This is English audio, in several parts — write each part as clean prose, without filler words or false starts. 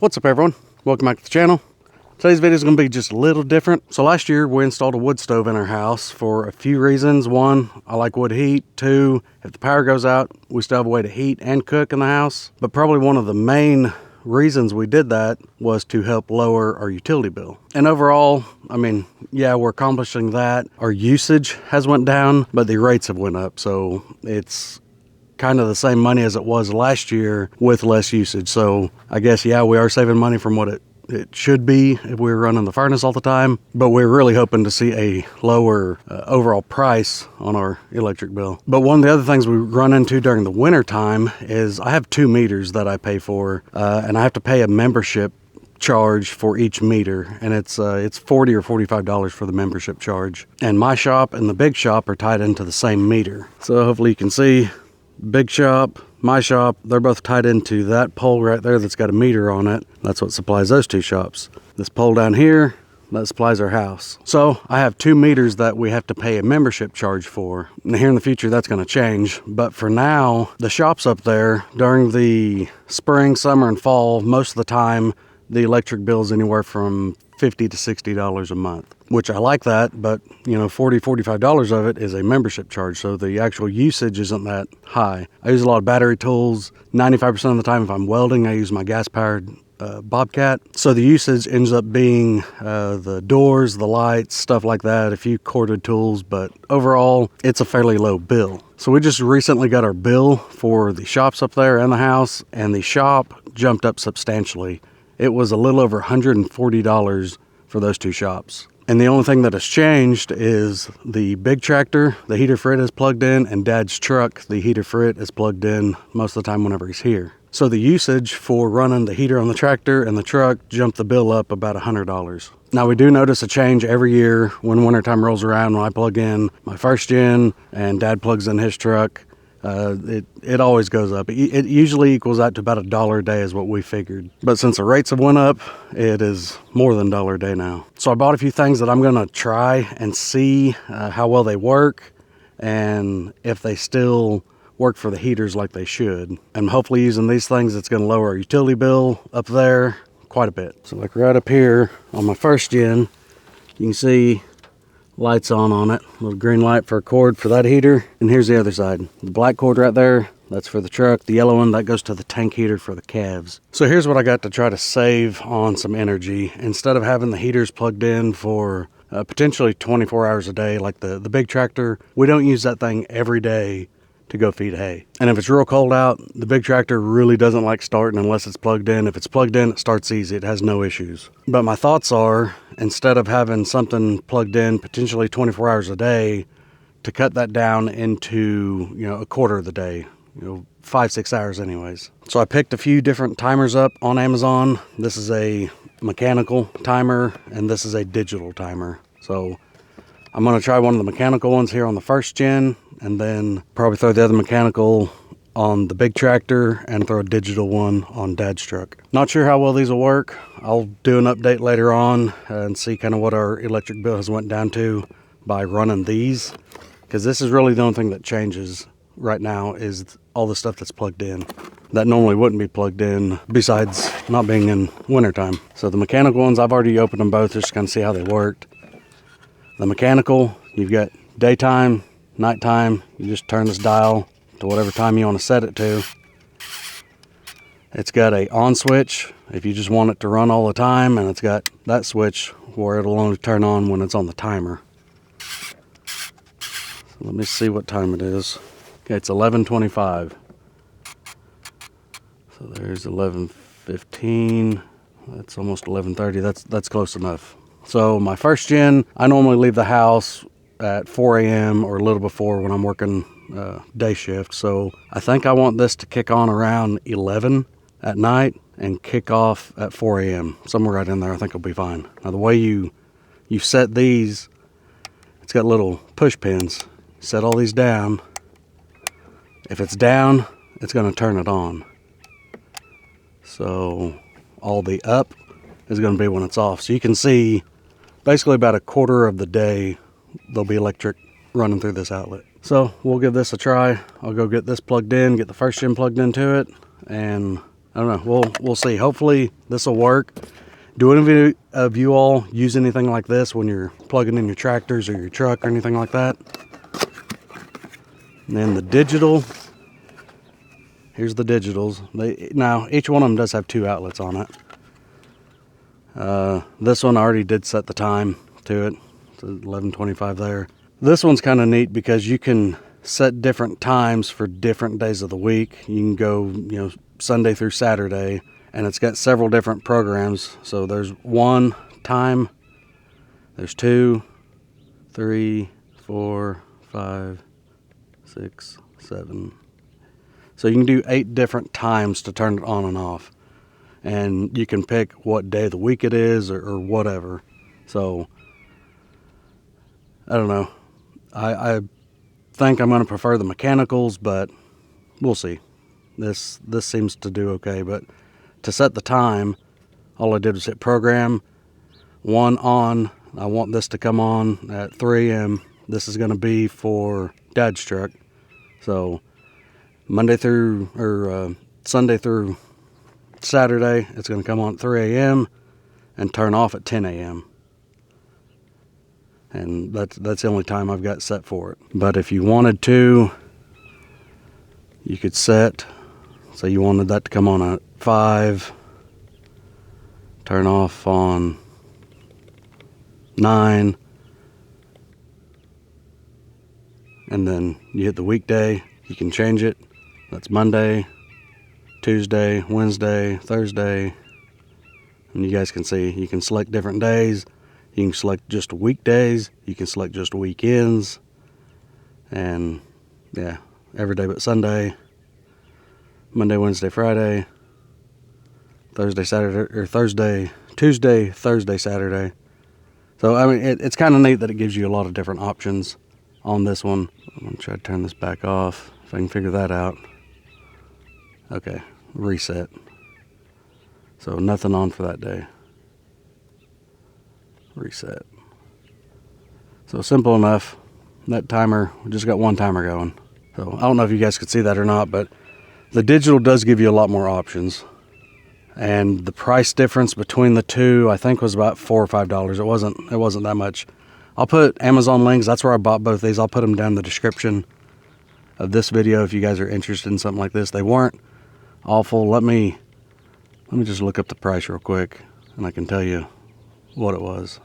What's up, everyone? Welcome back to the channel. Today's video is going to be just a little different. So last year we installed a wood stove in our house for a few reasons. One, I like wood heat. Two, if the power goes out, we still have a way to heat and cook in the house. But probably one of the main reasons we did that was to help lower our utility bill. And overall, I mean, yeah, we're accomplishing that. Our usage has went down, but the rates have went up. So it's kind of the same money as it was last year with less usage. So I guess, yeah, we are saving money from what it should be if we were running the furnace all the time, but we're really hoping to see a lower overall price on our electric bill. But one of the other things we run into during the winter time is I have 2 meters that I pay for, and I have to pay a membership charge for each meter, and it's $40 or $45 for the membership charge. And my shop and the big shop are tied into the same meter. So hopefully you can see big shop, my shop, they're both tied into that pole right there that's got a meter on it. That's what supplies those two shops. This pole down here, that supplies our house. So I have 2 meters that we have to pay a membership charge for. Now here in the future, that's going to change. But for now, the shops up there, during the spring, summer, and fall, most of the time, the electric bill is anywhere from $50 to $60 a month, which I like that, but you know, $40, $45 of it is a membership charge, so the actual usage isn't that high. I use a lot of battery tools. 95% of the time if I'm welding, I use my gas-powered Bobcat. So the usage ends up being the doors, the lights, stuff like that, a few corded tools, but overall, it's a fairly low bill. So we just recently got our bill for the shops up there and the house, and the shop jumped up substantially. It was a little over $140 for those two shops. And the only thing that has changed is the big tractor, the heater for it is plugged in, and Dad's truck, the heater for it is plugged in most of the time whenever he's here. So the usage for running the heater on the tractor and the truck jumped the bill up about $100. Now we do notice a change every year when wintertime rolls around. When I plug in my first gen and Dad plugs in his truck, it always goes up. It usually equals out to about $1 a day is what we figured. But since the rates have went up, it is more than $1 a day now. So I bought a few things that I'm going to try and see how well they work and if they still work for the heaters like they should. And hopefully using these things, it's going to lower our utility bill up there quite a bit. So like right up here on my first gen, you can see lights on it, little green light for a cord for that heater. And here's the other side, the black cord right there, that's for the truck. The yellow one, that goes to the tank heater for the calves. So here's what I got to try to save on some energy. Instead of having the heaters plugged in for potentially 24 hours a day like the big tractor, we don't use that thing every day to go feed hay. And if it's real cold out, the big tractor really doesn't like starting unless it's plugged in. If it's plugged in, it starts easy. It has no issues. But my thoughts are, instead of having something plugged in potentially 24 hours a day, to cut that down into, you know, a quarter of the day, 5-6 hours anyways. So I picked a few different timers up on Amazon. This is a mechanical timer and this is a digital timer. So I'm going to try one of the mechanical ones here on the first gen, and then probably throw the other mechanical on the big tractor and throw a digital one on Dad's truck. Not sure how well these will work. I'll do an update later on and see kind of what our electric bill has went down to by running these, because this is really the only thing that changes right now is all the stuff that's plugged in that normally wouldn't be plugged in, besides not being in wintertime. So the mechanical ones, I've already opened them both just to kind of see how they worked. The mechanical, you've got daytime, nighttime. You just turn this dial to whatever time you want to set it to. It's got a on switch if you just want it to run all the time, and it's got that switch where it'll only turn on when it's on the timer. So let me see what time it is. Okay, it's 11:25. So there's 11:15. That's almost 11:30. That's close enough. So my first gen, I normally leave the house at 4 a.m. or a little before when I'm working day shift. So I think I want this to kick on around 11 at night and kick off at 4 a.m. Somewhere right in there, I think it'll be fine. Now the way you set these, it's got little push pins. Set all these down. If it's down, it's going to turn it on. So all the up is going to be when it's off. So you can see basically about a quarter of the day there'll be electric running through this outlet. So we'll give this a try. I'll go get this plugged in, get the first gen plugged into it, and I don't know. We'll see. Hopefully this will work. Do any of you all use anything like this when you're plugging in your tractors or your truck or anything like that? And then the digital. Here's the digitals. Now each one of them does have 2 outlets on it. This one I already did set the time to it. It's 11:25 there. This one's kind of neat because you can set different times for different days of the week. You can go, Sunday through Saturday, and it's got several different programs. So there's 1 time, there's 2, 3, 4, 5, 6, 7. So you can do 8 different times to turn it on and off. And you can pick what day of the week it is or whatever. So I don't know. I think I'm going to prefer the mechanicals, but we'll see. This seems to do okay. But to set the time, all I did was hit program, 1 on. I want this to come on at 3 a.m. This is going to be for Dad's truck. So Sunday through Saturday, it's going to come on at 3 a.m. and turn off at 10 a.m. And that's the only time I've got set for it. But if you wanted to, you could set, say you wanted that to come on at 5, turn off on 9, and then you hit the weekday, you can change it. That's Monday, Tuesday, Wednesday, Thursday, and you guys can see, you can select different days. You can select just weekdays, you can select just weekends, and yeah, every day but Sunday, Monday, Wednesday, Friday, Thursday, Saturday, or Tuesday, Thursday, Saturday. So I mean, it's kind of neat that it gives you a lot of different options on this one. I'm gonna try to turn this back off if I can figure that out. Okay, reset. So nothing on for that day. Reset. So simple enough. That timer, we just got 1 timer going. So I don't know if you guys could see that or not, but the digital does give you a lot more options. And the price difference between the two, I think, was about $4 or $5. It wasn't that much. I'll put Amazon links. That's where I bought both these. I'll put them down in the description of this video if you guys are interested in something like this. They weren't awful. Let me just look up the price real quick, and I can tell you what it was.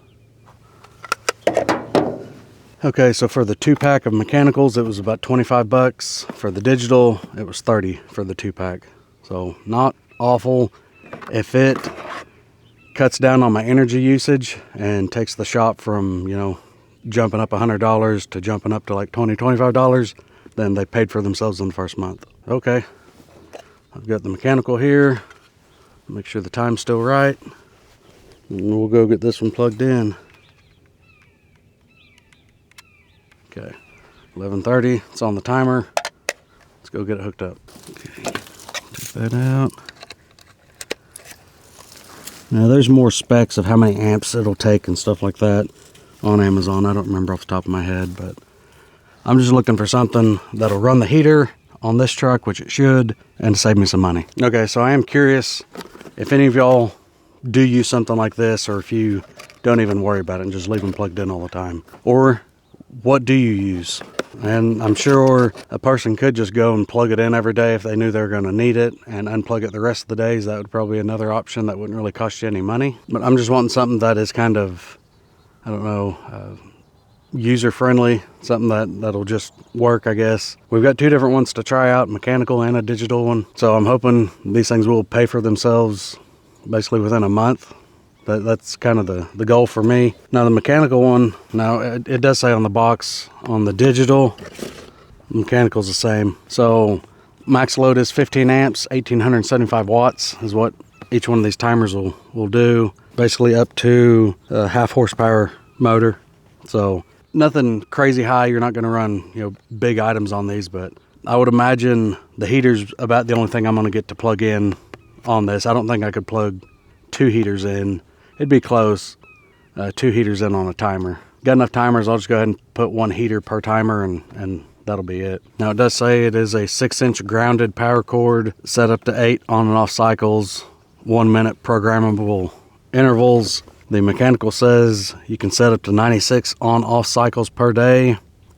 Okay, so for the 2-pack of mechanicals, it was about 25 bucks. For the digital, it was 30 for the 2-pack. So not awful. If it cuts down on my energy usage and takes the shop from, jumping up $100 to jumping up to like $20, $25, then they paid for themselves in the first month. Okay, I've got the mechanical here. Make sure the time's still right. And we'll go get this one plugged in. Okay, 11:30, it's on the timer. Let's go get it hooked up. Okay, take that out. Now there's more specs of how many amps it'll take and stuff like that on Amazon. I don't remember off the top of my head, but I'm just looking for something that'll run the heater on this truck, which it should, and save me some money. Okay, so I am curious if any of y'all do use something like this, or if you don't even worry about it and just leave them plugged in all the time. Or what do you use? And I'm sure a person could just go and plug it in every day if they knew they were going to need it, and unplug it the rest of the days. That would probably be another option that wouldn't really cost you any money. But I'm just wanting something that is kind of, I don't know, user-friendly, something that'll just work, I guess. We've got 2 different ones to try out, mechanical and a digital one. So I'm hoping these things will pay for themselves basically within a month. That's kind of the goal for me. Now the mechanical one, now it does say on the box, on the digital, mechanical's the same. So max load is 15 amps, 1875 watts is what each one of these timers will do. Basically up to a 1/2 horsepower motor. So nothing crazy high. You're not going to run big items on these, but I would imagine the heater's about the only thing I'm going to get to plug in on this. I don't think I could plug 2 heaters in. It'd be close. 2 heaters in on a timer. Got enough timers, I'll just go ahead and put 1 heater per timer, and that'll be it. Now it does say it is a 6-inch grounded power cord, set up to 8 on and off cycles, 1 minute programmable intervals. The mechanical says you can set up to 96 on-off cycles per day,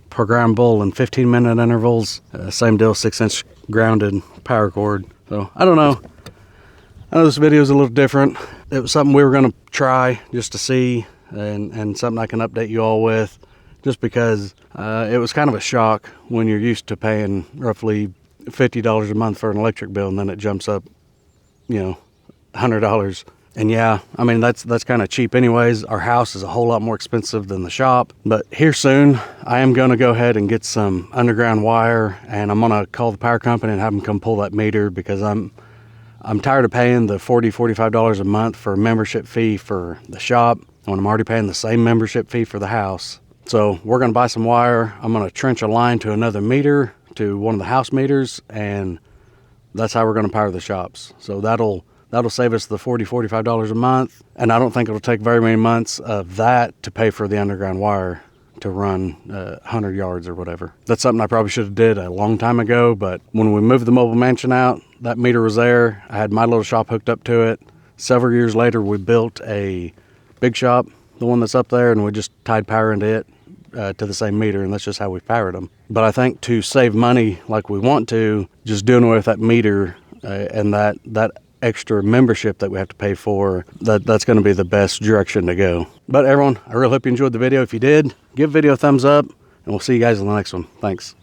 programmable in 15-minute intervals. Same deal, 6-inch grounded power cord. So I don't know. I know this video is a little different. It was something we were going to try just to see, and something I can update you all with, just because it was kind of a shock when you're used to paying roughly $50 a month for an electric bill, and then it jumps up, you know, $100. And yeah, I mean, that's kind of cheap anyways. Our house is a whole lot more expensive than the shop. But here soon, I am going to go ahead and get some underground wire, and I'm going to call the power company and have them come pull that meter, because I'm tired of paying the $45 a month for a membership fee for the shop when I'm already paying the same membership fee for the house. So we're going to buy some wire. I'm going to trench a line to another meter, to one of the house meters, and that's how we're going to power the shops. So that'll save us the $45 a month, and I don't think it'll take very many months of that to pay for the underground wire to run 100 yards or whatever. That's something I probably should have did a long time ago, but when we moved the mobile mansion out, that meter was there. I had my little shop hooked up to it. Several years later, we built a big shop, the one that's up there, and we just tied power into it to the same meter, and that's just how we powered them. But I think to save money like we want to, just doing away with that meter and that extra membership that we have to pay for, that's going to be the best direction to go. But everyone, I really hope you enjoyed the video. If you did, give the video a thumbs up, and we'll see you guys in the next one. Thanks.